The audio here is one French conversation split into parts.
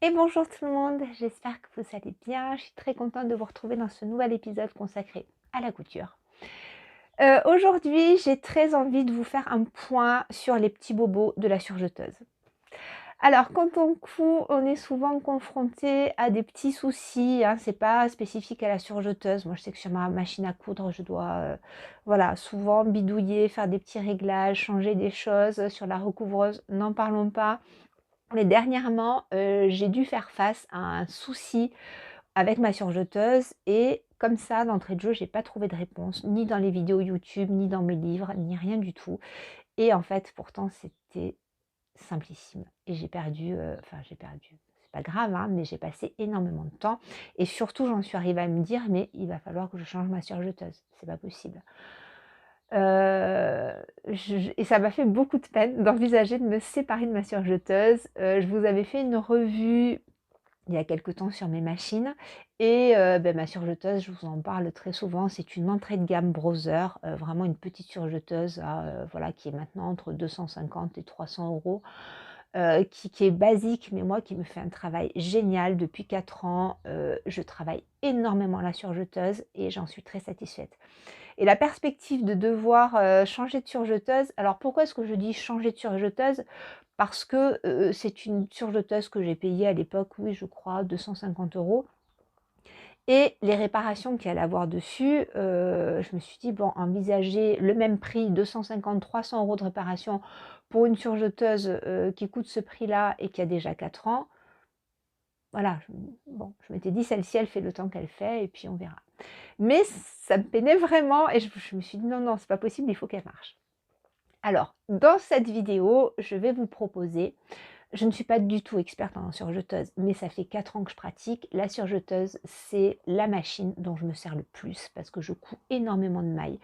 Et bonjour tout le monde, j'espère que vous allez bien. Je suis très contente de vous retrouver dans ce nouvel épisode consacré à la couture. Aujourd'hui, j'ai très envie de vous faire un point sur les petits bobos de la surjeteuse. Alors, quand on coud, on est souvent confronté à des petits soucis, hein, c'est pas spécifique à la surjeteuse. Moi, je sais que sur ma machine à coudre, je dois voilà, souvent bidouiller, faire des petits réglages, changer des choses. Sur la recouvreuse, n'en parlons pas. Mais dernièrement, j'ai dû faire face à un souci avec ma surjeteuse et comme ça, d'entrée de jeu, j'ai pas trouvé de réponse, ni dans les vidéos YouTube, ni dans mes livres, ni rien du tout. Et en fait, pourtant, c'était simplissime. Et j'ai perdu, c'est pas grave, hein, mais j'ai passé énormément de temps. Et surtout, j'en suis arrivée à me dire, mais il va falloir que je change ma surjeteuse. C'est pas possible. Et ça m'a fait beaucoup de peine d'envisager de me séparer de ma surjeteuse. Je vous avais fait une revue il y a quelque temps sur mes machines et ma surjeteuse, je vous en parle très souvent, c'est une entrée de gamme Brother, vraiment une petite surjeteuse à, voilà, qui est maintenant entre 250 et 300 €, qui est basique, mais moi qui me fait un travail génial depuis 4 ans. Je travaille énormément la surjeteuse et j'en suis très satisfaite. Et la perspective de devoir, changer de surjeteuse, alors pourquoi est-ce que je dis changer de surjeteuse? Parce que, c'est une surjeteuse que j'ai payée à l'époque, oui, je crois 250 € et les réparations qu'il y allait avoir dessus, je me suis dit: «Bon, envisager le même prix, 250-300 € de réparation pour une surjeteuse, qui coûte ce prix-là et qui a déjà 4 ans». Voilà, je m'étais dit: «Celle-ci, elle fait le temps qu'elle fait et puis on verra». Mais ça me peinait vraiment et je me suis dit: «Non, non, c'est pas possible, il faut qu'elle marche». Alors, dans cette vidéo, je vais vous proposer, je ne suis pas du tout experte en surjeteuse, mais ça fait 4 ans que je pratique. La surjeteuse, c'est la machine dont je me sers le plus parce que je couds énormément de mailles.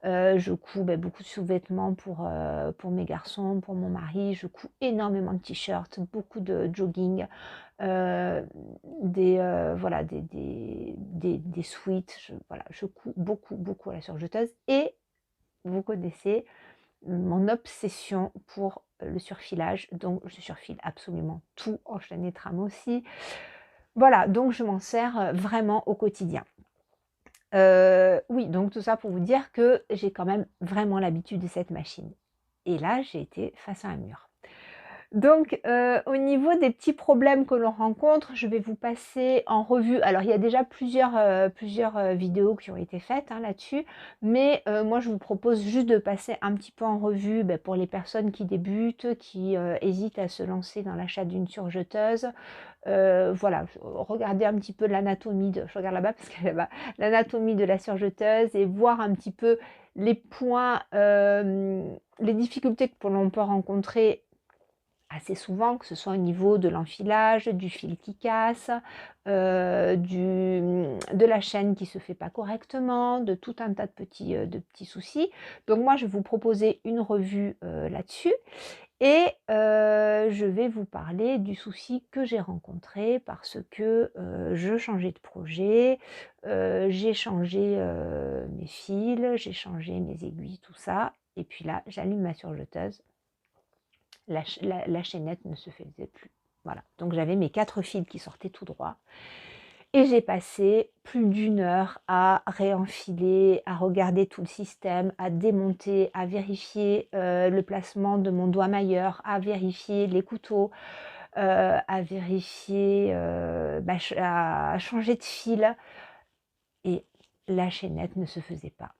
Je couds, beaucoup de sous-vêtements pour mes garçons, pour mon mari. Je couds énormément de t-shirts, beaucoup de jogging, heu, voilà, des sweats. Voilà, je couds beaucoup, beaucoup à la surjeteuse et vous connaissez mon obsession pour le surfilage, donc je surfile absolument tout, enchaîner tram aussi. Voilà, donc je m'en sers, vraiment au quotidien. Oui, donc tout ça pour vous dire que j'ai quand même vraiment l'habitude de cette machine. Et là, j'ai été face à un mur. Donc, au niveau des petits problèmes que l'on rencontre, je vais vous passer en revue. Alors, il y a déjà plusieurs vidéos qui ont été faites, hein, là-dessus, mais moi, je vous propose juste de passer un petit peu en revue, pour les personnes qui débutent, qui hésitent à se lancer dans l'achat d'une surjeteuse. Voilà, regardez un petit peu l'anatomie de je regarde là-bas parce qu'elle est là-bas, l'anatomie de la surjeteuse et voir un petit peu les points, les difficultés que l'on peut rencontrer assez souvent, que ce soit au niveau de l'enfilage, du fil qui casse, de la chaîne qui ne se fait pas correctement, de tout un tas de petits soucis. Donc moi, je vais vous proposer une revue, là-dessus et je vais vous parler du souci que j'ai rencontré parce que, je changeais de projet, j'ai changé, mes fils, j'ai changé mes aiguilles, tout ça et puis là, j'allume ma surjeteuse, la chaînette ne se faisait plus. Voilà, donc j'avais mes 4 fils qui sortaient tout droit et j'ai passé plus d'1 heure à réenfiler, à regarder tout le système, à démonter, à vérifier, le placement de mon doigt mailleur, à vérifier les couteaux, à vérifier, à changer de fil et la chaînette ne se faisait pas.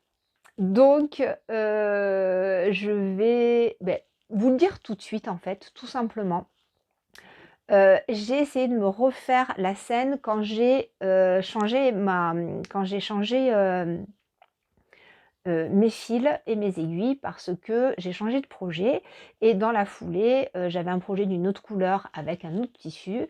Donc, je vais, vous le dire tout de suite en fait, tout simplement. J'ai essayé de me refaire la scène quand j'ai, quand j'ai changé, mes fils et mes aiguilles parce que j'ai changé de projet et dans la foulée, j'avais un projet d'une autre couleur avec un autre tissu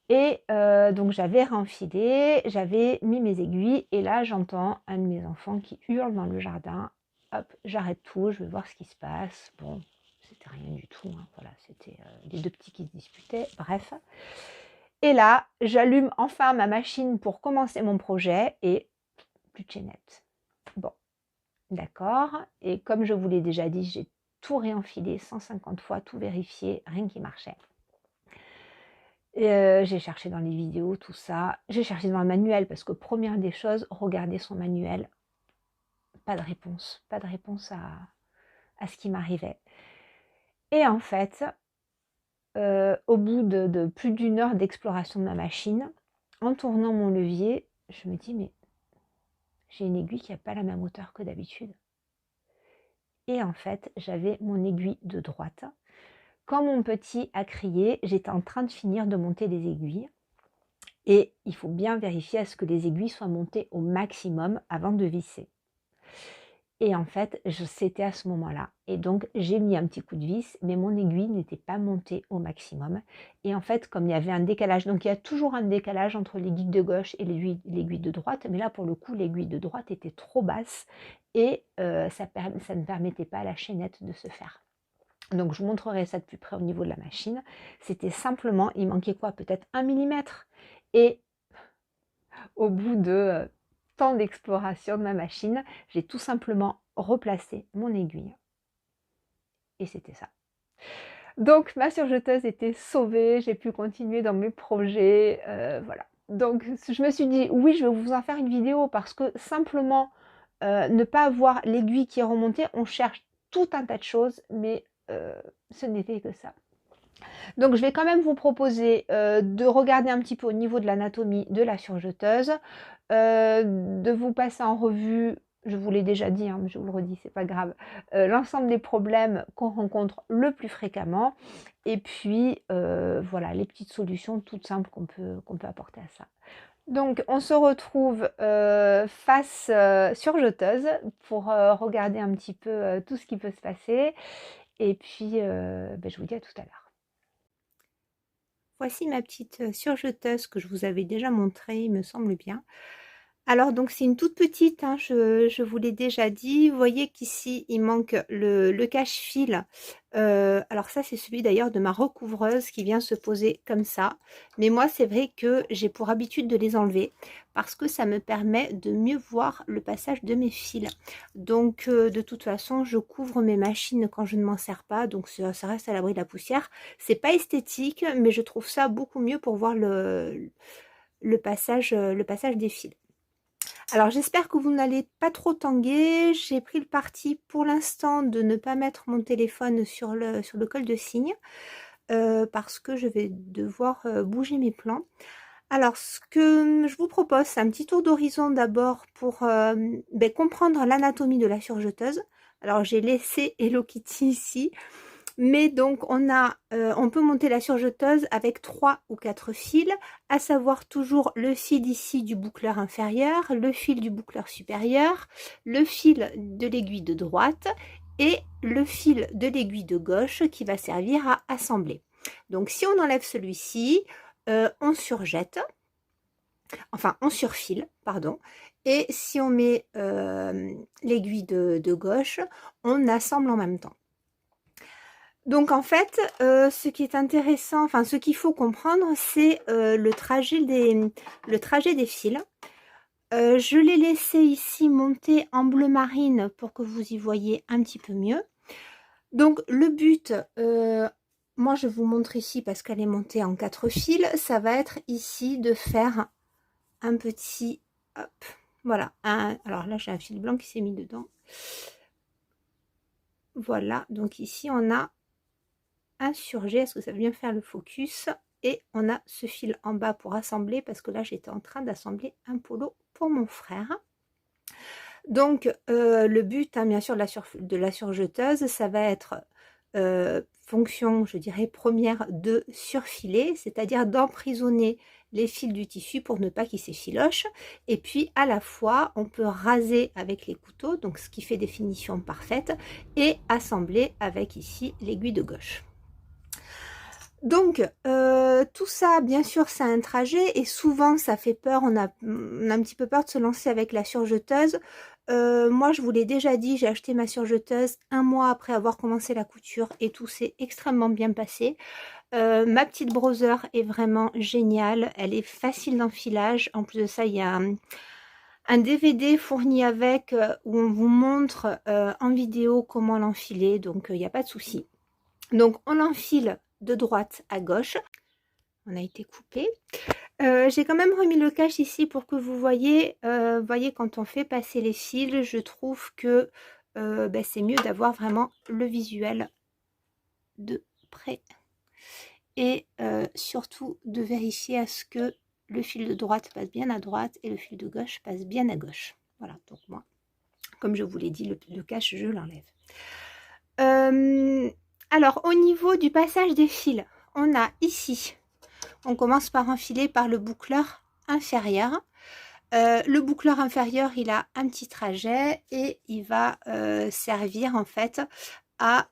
et donc j'avais renfilé, j'avais mis mes aiguilles et là j'entends un de mes enfants qui hurle dans le jardin. Hop, j'arrête tout, je vais voir ce qui se passe. Bon, c'était rien du tout, hein, voilà, c'était, les 2 petits qui se disputaient, bref. Et là, j'allume enfin ma machine pour commencer mon projet et plus de chaînette. Bon, d'accord, et comme je vous l'ai déjà dit, j'ai tout réenfilé 150 fois, tout vérifié, rien qui marchait. Et j'ai cherché dans les vidéos, tout ça. J'ai cherché dans le manuel parce que première des choses, regarder son manuel, pas de réponse. Pas de réponse à ce qui m'arrivait. Et en fait, au bout de plus d'1 heure d'exploration de ma machine, en tournant mon levier, je me dis: «Mais j'ai une aiguille qui a pas la même hauteur que d'habitude». Et en fait, j'avais mon aiguille de droite. Quand mon petit a crié, j'étais en train de finir de monter les aiguilles et il faut bien vérifier à ce que les aiguilles soient montées au maximum avant de visser. Et en fait, c'était à ce moment-là et donc j'ai mis un petit coup de vis, mais mon aiguille n'était pas montée au maximum et en fait, comme il y avait un décalage, donc il y a toujours un décalage entre l'aiguille de gauche et l'aiguille de droite, mais là, pour le coup, l'aiguille de droite était trop basse et ça ne permettait pas à la chaînette de se faire. Donc je vous montrerai ça de plus près au niveau de la machine. C'était simplement, il manquait quoi? Peut-être 1 millimètre et au bout de temps d'exploration de ma machine, j'ai tout simplement replacé mon aiguille. Et c'était ça. Donc ma surjeteuse était sauvée, j'ai pu continuer dans mes projets, voilà. Donc je me suis dit: «Oui, je vais vous en faire une vidéo» parce que simplement, ne pas avoir l'aiguille qui est remontée, on cherche tout un tas de choses, mais ce n'était que ça. Donc je vais quand même vous proposer, de regarder un petit peu au niveau de l'anatomie de la surjeteuse, de vous passer en revue, je vous l'ai déjà dit, hein, mais je vous le redis, c'est pas grave, l'ensemble des problèmes qu'on rencontre le plus fréquemment et puis, voilà, les petites solutions toutes simples qu'on peut apporter à ça. Donc on se retrouve, face, surjeteuse pour, regarder un petit peu, tout ce qui peut se passer et puis, je vous dis à tout à l'heure. Voici ma petite surjeteuse que je vous avais déjà montrée, il me semble bien. Alors donc c'est une toute petite, hein, je vous l'ai déjà dit. Vous voyez qu'ici il manque le cache-fil. Alors ça c'est celui d'ailleurs de ma recouvreuse qui vient se poser comme ça. Mais moi c'est vrai que j'ai pour habitude de les enlever parce que ça me permet de mieux voir le passage de mes fils. Donc de toute façon je couvre mes machines quand je ne m'en sers pas, donc ça reste à l'abri de la poussière. C'est pas esthétique mais je trouve ça beaucoup mieux pour voir le passage des fils. Alors j'espère que vous n'allez pas trop tanguer. J'ai pris le parti pour l'instant de ne pas mettre mon téléphone sur le col de cygne parce que je vais devoir bouger mes plans. Alors ce que je vous propose, c'est un petit tour d'horizon d'abord pour comprendre l'anatomie de la surjeteuse. Alors j'ai laissé Hello Kitty ici. Mais donc on peut monter la surjeteuse avec 3 ou 4 fils, à savoir toujours le fil ici du boucleur inférieur, le fil du boucleur supérieur, le fil de l'aiguille de droite et le fil de l'aiguille de gauche qui va servir à assembler. Donc si on enlève celui-ci, on surjette, enfin on surfile, pardon, et si on met l'aiguille de gauche, on assemble en même temps. Donc en fait, ce qui est intéressant, enfin ce qu'il faut comprendre, c'est le trajet des fils. Je l'ai laissé ici monter en bleu marine pour que vous y voyez un petit peu mieux. Donc le but, moi je vous montre ici parce qu'elle est montée en 4 fils, ça va être ici de faire un petit, hop, voilà, alors là j'ai un fil blanc qui s'est mis dedans. Voilà, donc ici on a insurgé, est-ce que ça veut bien faire le focus, et on a ce fil en bas pour assembler parce que là j'étais en train d'assembler un polo pour mon frère. Donc le but bien sûr de la surjeteuse, ça va être fonction je dirais première de surfiler, c'est-à-dire d'emprisonner les fils du tissu pour ne pas qu'ils s'effilochent, et puis à la fois on peut raser avec les couteaux, donc ce qui fait des finitions parfaites, et assembler avec ici l'aiguille de gauche. Donc tout ça bien sûr c'est un trajet et souvent ça fait peur, on a un petit peu peur de se lancer avec la surjeteuse. Moi je vous l'ai déjà dit, j'ai acheté ma surjeteuse 1 mois après avoir commencé la couture et tout s'est extrêmement bien passé. Ma petite browser est vraiment géniale, elle est facile d'enfilage, en plus de ça il y a un DVD fourni avec où on vous montre en vidéo comment l'enfiler, donc il n'y a pas de souci. Donc on l'enfile de droite à gauche. on a été coupé. J'ai quand même remis le cache ici pour que vous voyez, quand on fait passer les fils, je trouve que ben, c'est mieux d'avoir vraiment le visuel de près. Et surtout de vérifier à ce que le fil de droite passe bien à droite et le fil de gauche passe bien à gauche. Voilà, donc moi, comme je vous l'ai dit, le cache, je l'enlève. Alors, au niveau du passage des fils, on a ici, on commence par enfiler par le boucleur inférieur. Le boucleur inférieur, il a un petit trajet et il va servir en fait à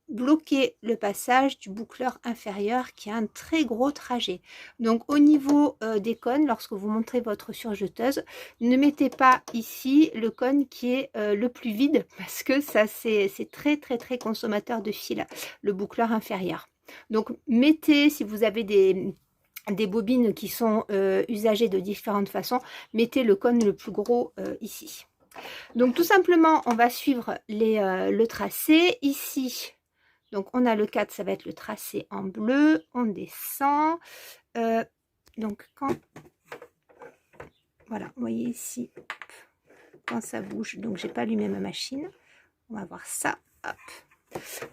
bloquer le passage du boucleur inférieur qui a un très gros trajet. Donc au niveau des cônes, lorsque vous montrez votre surjeteuse, ne mettez pas ici le cône qui est le plus vide parce que ça c'est très consommateur de fil, le boucleur inférieur. Donc mettez, si vous avez des bobines qui sont usagées de différentes façons, mettez le cône le plus gros ici. Donc tout simplement, on va suivre le tracé. Ici, donc on a le 4, ça va être le tracé en bleu. On descend. Donc quand... Voilà, vous voyez ici, quand ça bouge, donc j'ai pas allumé ma machine. On va voir ça. Hop.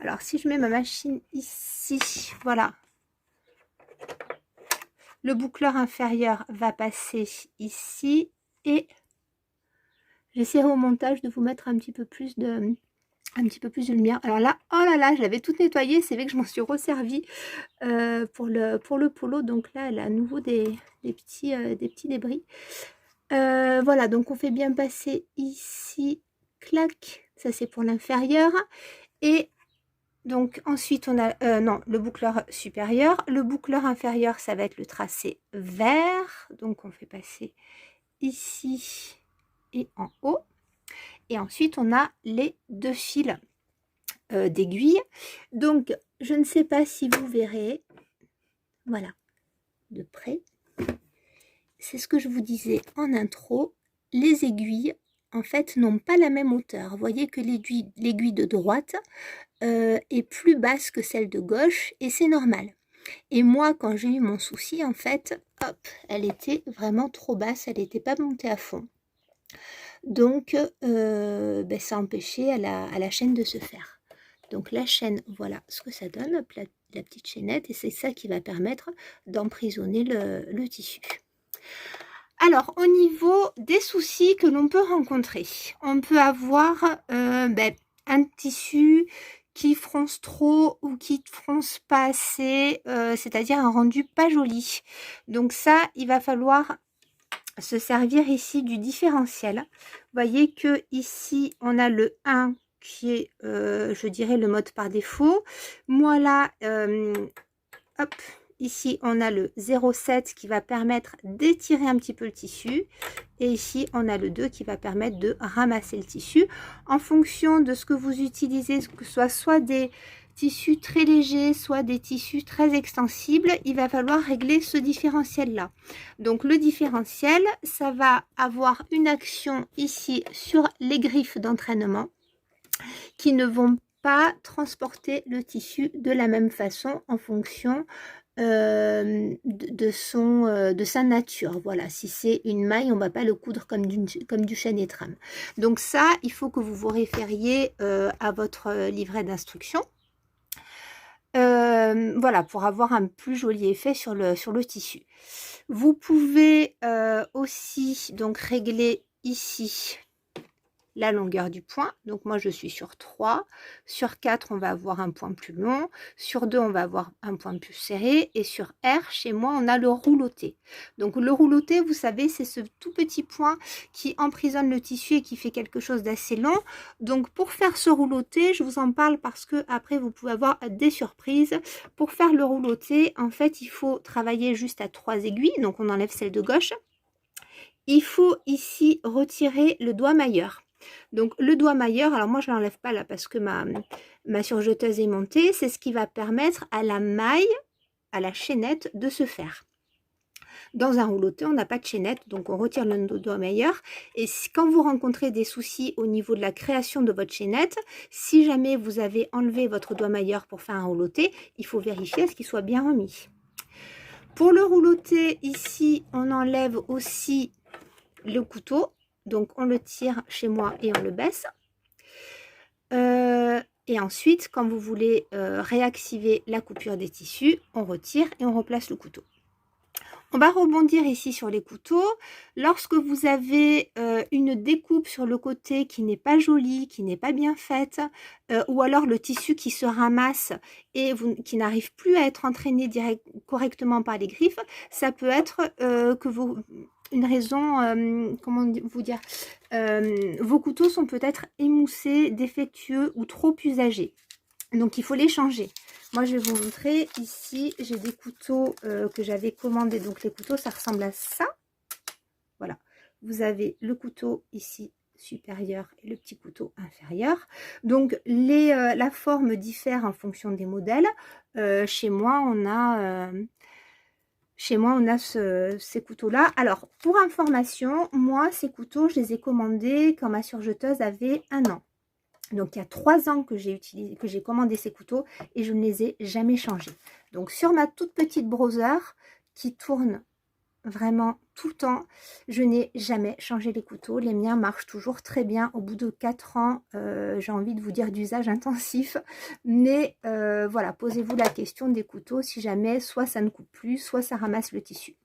Alors si je mets ma machine ici, voilà. Le boucleur inférieur va passer ici et j'essaierai au montage de vous mettre un petit peu plus de lumière. Alors là, oh là là, je l'avais tout nettoyé, c'est vrai que je m'en suis resservie pour le polo. Donc là, elle a à nouveau des petits débris. Voilà, donc on fait bien passer ici, clac, ça c'est pour l'inférieur. Et donc ensuite on a non, le boucleur supérieur. Le boucleur inférieur, ça va être le tracé vert. Donc on fait passer ici et en haut. Et ensuite on a les deux fils d'aiguille. Donc je ne sais pas si vous verrez, voilà, de près. C'est ce que je vous disais en intro, les aiguilles en fait n'ont pas la même hauteur. Vous voyez que l'aiguille de droite est plus basse que celle de gauche et c'est normal. Et moi, quand j'ai eu mon souci, en fait, hop, elle était vraiment trop basse, elle n'était pas montée à fond. Donc, ben, ça empêchait à la chaîne de se faire. Donc la chaîne, voilà ce que ça donne, la petite chaînette, et c'est ça qui va permettre d'emprisonner le tissu. Alors, au niveau des soucis que l'on peut rencontrer, on peut avoir ben, un tissu qui fronce trop ou qui fronce pas assez, c'est-à-dire un rendu pas joli. Donc ça, il va falloir se servir ici du différentiel. Vous voyez que ici, on a le 1 qui est, je dirais, le mode par défaut. Moi là, hop, ici, on a le 0,7 qui va permettre d'étirer un petit peu le tissu. Et ici, on a le 2 qui va permettre de ramasser le tissu. En fonction de ce que vous utilisez, que ce soit des tissus très légers, soit des tissus très extensibles, il va falloir régler ce différentiel-là. Donc, le différentiel, ça va avoir une action ici sur les griffes d'entraînement qui ne vont pas transporter le tissu de la même façon en fonction de sa nature. Voilà, si c'est une maille, on ne va pas le coudre comme du chêne et trame. Donc ça, il faut que vous vous référiez à votre livret d'instruction. Voilà, pour avoir un plus joli effet sur le tissu. Vous pouvez aussi donc régler ici la longueur du point. Donc moi je suis sur 3, sur 4 on va avoir un point plus long, sur 2 on va avoir un point plus serré et sur R chez moi on a le rouloté. Donc le rouloté, vous savez, c'est ce tout petit point qui emprisonne le tissu et qui fait quelque chose d'assez long. Donc pour faire ce rouloté, je vous en parle parce que après vous pouvez avoir des surprises. Pour faire le rouloté, en fait il faut travailler juste à 3 aiguilles, donc on enlève celle de gauche. Il faut ici retirer le doigt mailleur. Donc le doigt mailleur, alors moi je ne l'enlève pas là parce que ma surjeteuse est montée, c'est ce qui va permettre à la maille, à la chaînette de se faire. Dans un rouloté, on n'a pas de chaînette, donc on retire le doigt mailleur. Et quand vous rencontrez des soucis au niveau de la création de votre chaînette, si jamais vous avez enlevé votre doigt mailleur pour faire un rouloté, il faut vérifier à ce qu'il soit bien remis. Pour le roulotter, ici, on enlève aussi le couteau. Donc, on le tire chez moi et on le baisse. Et ensuite, quand vous voulez réactiver la coupure des tissus, on retire et on replace le couteau. On va rebondir ici sur les couteaux. Lorsque vous avez une découpe sur le côté qui n'est pas jolie, qui n'est pas bien faite, ou alors le tissu qui se ramasse et qui n'arrive plus à être entraîné correctement par les griffes, ça peut être une raison, comment vous dire, vos couteaux sont peut-être émoussés, défectueux ou trop usagés. Donc il faut les changer. Moi je vais vous montrer ici, j'ai des couteaux que j'avais commandés. Donc les couteaux ça ressemble à ça. Voilà, vous avez le couteau ici supérieur et le petit couteau inférieur. Donc la forme diffère en fonction des modèles. Chez moi on a ces couteaux-là. Alors, pour information, moi, ces couteaux, je les ai commandés quand ma surjeteuse avait 1 an. Donc, il y a 3 ans que j'ai commandé ces couteaux et je ne les ai jamais changés. Donc, sur ma toute petite browser qui tourne vraiment tout le temps, je n'ai jamais changé les couteaux. Les miens marchent toujours très bien. Au bout de 4 ans, j'ai envie de vous dire d'usage intensif. Mais voilà, posez-vous la question des couteaux si jamais soit ça ne coupe plus, soit ça ramasse le tissu.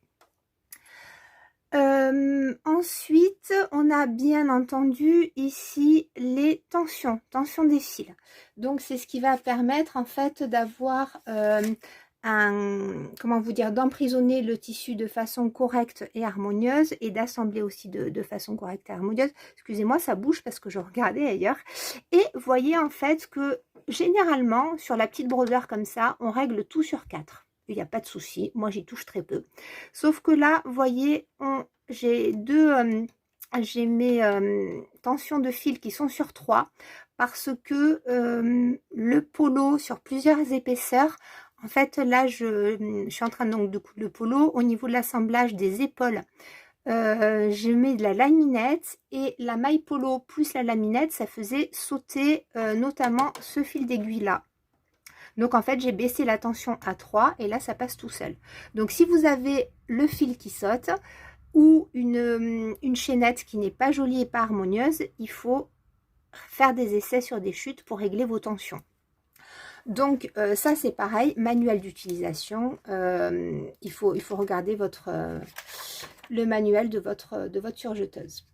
Ensuite, on a bien entendu ici les tensions des fils. Donc, c'est ce qui va permettre en fait d'avoir comment vous dire, d'emprisonner le tissu de façon correcte et harmonieuse et d'assembler aussi de façon correcte et harmonieuse. Excusez-moi, ça bouge parce que je regardais ailleurs. Et voyez en fait que généralement, sur la petite browser comme ça, on règle tout sur 4. Il n'y a pas de souci, moi j'y touche très peu. Sauf que là, vous voyez, j'ai mes tensions de fil qui sont sur 3 parce que le polo sur plusieurs épaisseurs, en fait là je suis en train donc de coudre le polo. Au niveau de l'assemblage des épaules, je mets de la laminette et la maille polo plus la laminette, ça faisait sauter notamment ce fil d'aiguille là. Donc en fait j'ai baissé la tension à 3 et là ça passe tout seul. Donc si vous avez le fil qui saute ou une chaînette qui n'est pas jolie et pas harmonieuse, il faut faire des essais sur des chutes pour régler vos tensions. Donc ça c'est pareil, manuel d'utilisation, il faut regarder le manuel de votre surjeteuse.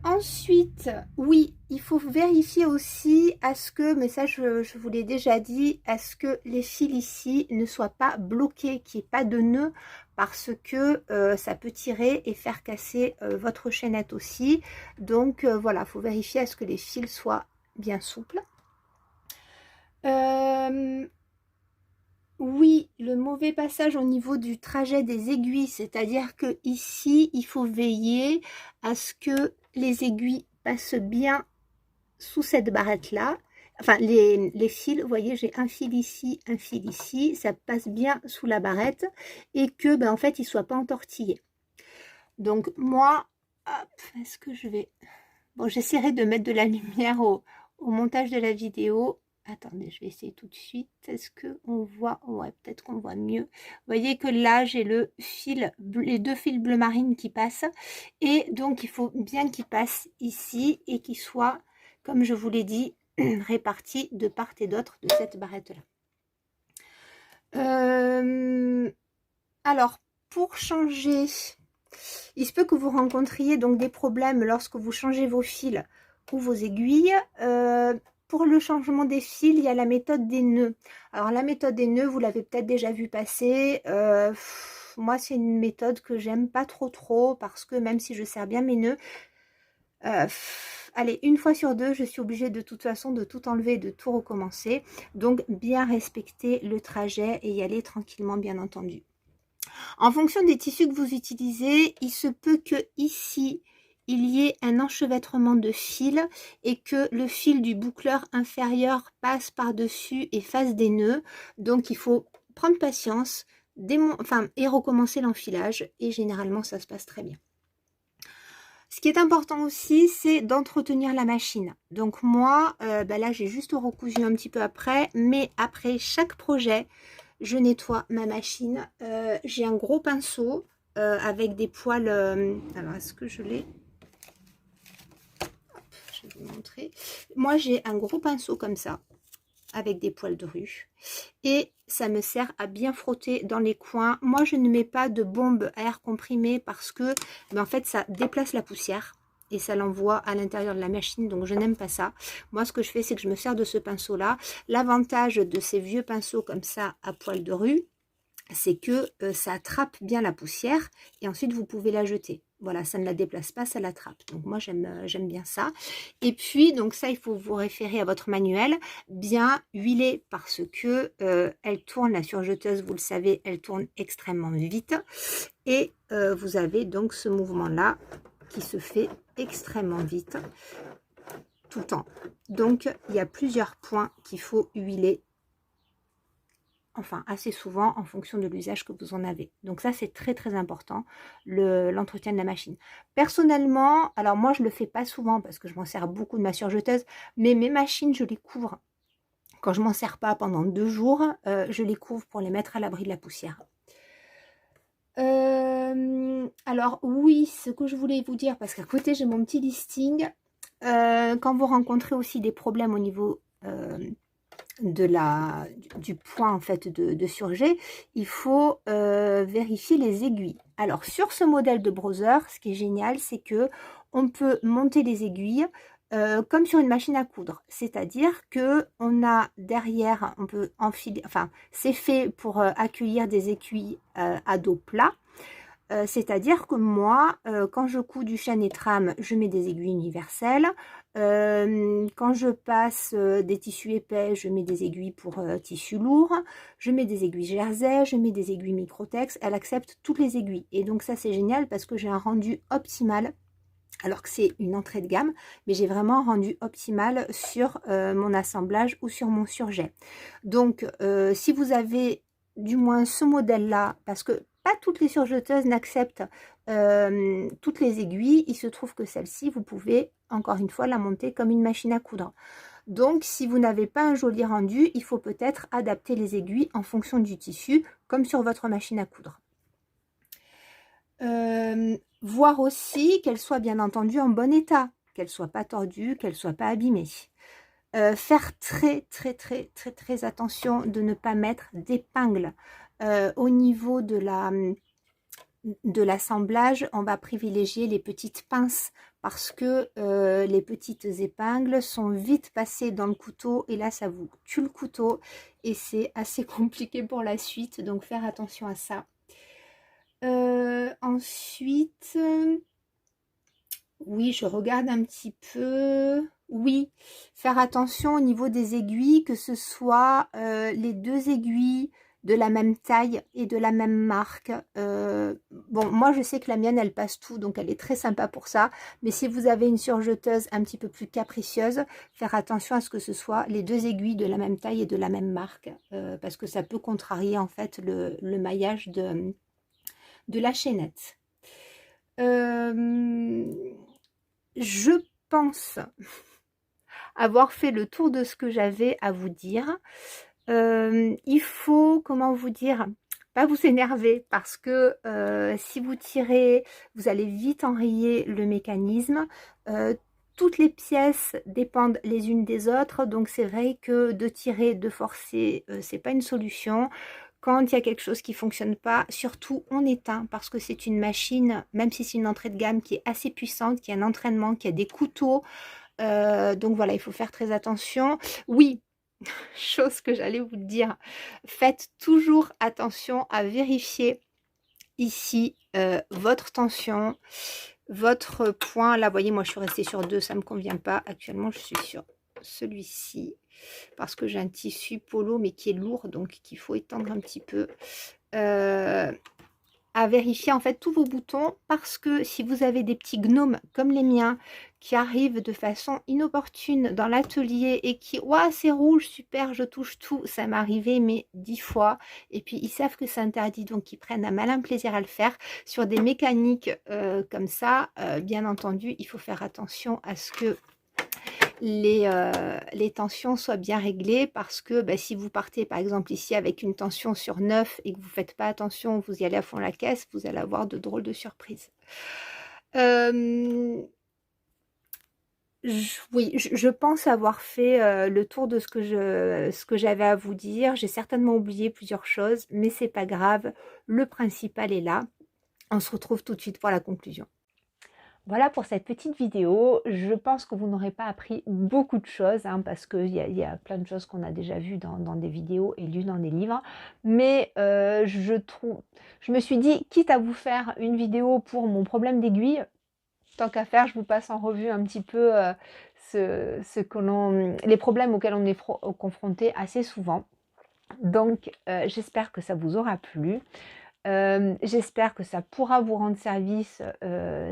Ensuite, oui, il faut vérifier aussi à ce que, mais ça je vous l'ai déjà dit, à ce que les fils ici ne soient pas bloqués, qu'il n'y ait pas de nœud, parce que ça peut tirer et faire casser votre chaînette aussi. Donc voilà, il faut vérifier à ce que les fils soient bien souples. Oui, le mauvais passage au niveau du trajet des aiguilles, c'est-à-dire que ici, il faut veiller à ce que les aiguilles passent bien sous cette barrette-là. Enfin, les fils, vous voyez, j'ai un fil ici, ça passe bien sous la barrette et que, ben, en fait, ils ne soient pas entortillés. Donc, moi, hop, est-ce que je vais... Bon, j'essaierai de mettre de la lumière au montage de la vidéo. Attendez, je vais essayer tout de suite. Est-ce qu'on voit? Ouais, peut-être qu'on voit mieux. Vous voyez que là, j'ai les 2 fils bleu marine qui passent. Et donc, il faut bien qu'ils passent ici et qu'ils soient, comme je vous l'ai dit, répartis de part et d'autre de cette barrette-là. Alors, pour changer, il se peut que vous rencontriez donc des problèmes lorsque vous changez vos fils ou vos aiguilles. Pour le changement des fils, il y a la méthode des nœuds. Alors la méthode des nœuds, vous l'avez peut-être déjà vu passer. Moi, c'est une méthode que j'aime pas trop parce que même si je serre bien mes nœuds, allez, 1 fois sur 2, je suis obligée de toute façon de tout enlever et de tout recommencer. Donc bien respecter le trajet et y aller tranquillement, bien entendu. En fonction des tissus que vous utilisez, il se peut que ici, il y ait un enchevêtrement de fils et que le fil du boucleur inférieur passe par-dessus et fasse des nœuds. Donc, il faut prendre patience et recommencer l'enfilage. Et généralement, ça se passe très bien. Ce qui est important aussi, c'est d'entretenir la machine. Donc moi, là, j'ai juste recousu un petit peu après. Mais après chaque projet, je nettoie ma machine. J'ai un gros pinceau avec des poils. Alors, est-ce que je l'ai? Je vais vous montrer. Moi, j'ai un gros pinceau comme ça, avec des poils de rue. Et ça me sert à bien frotter dans les coins. Moi, je ne mets pas de bombe à air comprimé parce que, en fait, ça déplace la poussière et ça l'envoie à l'intérieur de la machine, donc je n'aime pas ça. Moi, ce que je fais, c'est que je me sers de ce pinceau-là. L'avantage de ces vieux pinceaux comme ça à poils de rue, c'est que ça attrape bien la poussière et ensuite vous pouvez la jeter. Voilà, ça ne la déplace pas, ça l'attrape. Donc moi j'aime bien ça. Et puis donc ça, il faut vous référer à votre manuel, bien huiler parce que elle tourne, la surjeteuse, vous le savez, elle tourne extrêmement vite. Et vous avez donc ce mouvement-là qui se fait extrêmement vite tout le temps. Donc il y a plusieurs points qu'il faut huiler, enfin assez souvent en fonction de l'usage que vous en avez. Donc ça, c'est très très important, l'entretien de la machine. Personnellement, alors moi je le fais pas souvent parce que je m'en sers beaucoup de ma surjeteuse, mais mes machines, je les couvre. Quand je m'en sers pas pendant 2 jours, je les couvre pour les mettre à l'abri de la poussière. Alors oui, ce que je voulais vous dire, parce qu'à côté j'ai mon petit listing, quand vous rencontrez aussi des problèmes au niveau du point en fait de surjet, il faut vérifier les aiguilles. Alors sur ce modèle de browser, ce qui est génial, c'est que on peut monter les aiguilles comme sur une machine à coudre, c'est-à-dire que on a derrière, on peut enfiler, enfin c'est fait pour accueillir des aiguilles à dos plat. C'est-à-dire que moi, quand je couds du chêne et trame, je mets des aiguilles universelles. Quand je passe des tissus épais, je mets des aiguilles pour tissus lourds. Je mets des aiguilles jersey, je mets des aiguilles microtex. Elle accepte toutes les aiguilles. Et donc ça, c'est génial parce que j'ai un rendu optimal. Alors que c'est une entrée de gamme, mais j'ai vraiment un rendu optimal sur mon assemblage ou sur mon surjet. Donc, si vous avez du moins ce modèle-là, parce que pas toutes les surjeteuses n'acceptent toutes les aiguilles, il se trouve que celle-ci, vous pouvez encore une fois la monter comme une machine à coudre. Donc, si vous n'avez pas un joli rendu, il faut peut-être adapter les aiguilles en fonction du tissu, comme sur votre machine à coudre. Voir aussi qu'elle soit bien entendu en bon état, qu'elle soit pas tordue, qu'elle soit pas abîmée. Faire très attention de ne pas mettre d'épingles au niveau de l'assemblage. On va privilégier les petites pinces parce que les petites épingles sont vite passées dans le couteau et là ça vous tue le couteau et c'est assez compliqué pour la suite, donc faire attention à ça. Ensuite, oui, je regarde un petit peu. Oui, faire attention au niveau des aiguilles, que ce soit les 2 aiguilles de la même taille et de la même marque. Bon, moi je sais que la mienne elle passe tout, donc elle est très sympa pour ça. Mais si vous avez une surjeteuse un petit peu plus capricieuse, faire attention à ce que ce soit les 2 aiguilles de la même taille et de la même marque, parce que ça peut contrarier en fait le maillage de la chaînette. Je pense avoir fait le tour de ce que j'avais à vous dire. Il faut, comment vous dire, pas vous énerver parce que si vous tirez, vous allez vite enrayer le mécanisme. Toutes les pièces dépendent les unes des autres, donc c'est vrai que de tirer, de forcer, c'est pas une solution. Quand il y a quelque chose qui ne fonctionne pas, surtout on éteint parce que c'est une machine, même si c'est une entrée de gamme qui est assez puissante, qui a un entraînement, qui a des couteaux. Donc voilà, il faut faire très attention. Oui, chose que j'allais vous dire, faites toujours attention à vérifier ici votre tension, votre point. Là, vous voyez, moi je suis restée sur 2, ça ne me convient pas. Actuellement, je suis sur celui-ci parce que j'ai un tissu polo mais qui est lourd, donc qu'il faut étendre un petit peu. À vérifier en fait tous vos boutons parce que si vous avez des petits gnomes comme les miens qui arrivent de façon inopportune dans l'atelier et qui ouah c'est rouge, super, je touche tout, ça m'est arrivé mais 10 fois et puis ils savent que c'est interdit donc ils prennent un malin plaisir à le faire sur des mécaniques comme ça. Bien entendu, il faut faire attention à ce que les tensions soient bien réglées, parce que bah, si vous partez par exemple ici avec une tension sur 9 et que vous ne faites pas attention, vous y allez à fond la caisse, vous allez avoir de drôles de surprises. Oui, je pense avoir fait le tour de ce que j'avais à vous dire. J'ai certainement oublié plusieurs choses, mais c'est pas grave. Le principal est là. On se retrouve tout de suite pour la conclusion. Voilà pour cette petite vidéo. Je pense que vous n'aurez pas appris beaucoup de choses, hein, parce qu'il y a plein de choses qu'on a déjà vues dans des vidéos et lues dans des livres. Mais je me suis dit, quitte à vous faire une vidéo pour mon problème d'aiguille, tant qu'à faire, je vous passe en revue un petit peu les problèmes auxquels on est confronté assez souvent. Donc, j'espère que ça vous aura plu. J'espère que ça pourra vous rendre service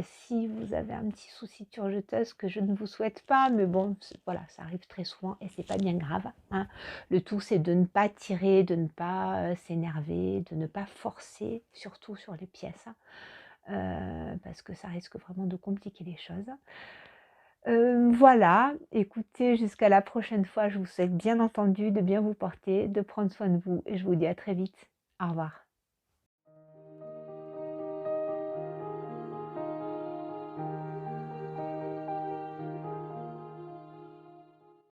si vous avez un petit souci de surjeteuse, que je ne vous souhaite pas, mais bon, voilà, ça arrive très souvent et c'est pas bien grave, hein. Le tout, c'est de ne pas tirer, de ne pas s'énerver, de ne pas forcer, surtout sur les pièces, parce que ça risque vraiment de compliquer les choses. Voilà, écoutez, jusqu'à la prochaine fois, je vous souhaite bien entendu de bien vous porter, de prendre soin de vous et je vous dis à très vite. Au revoir.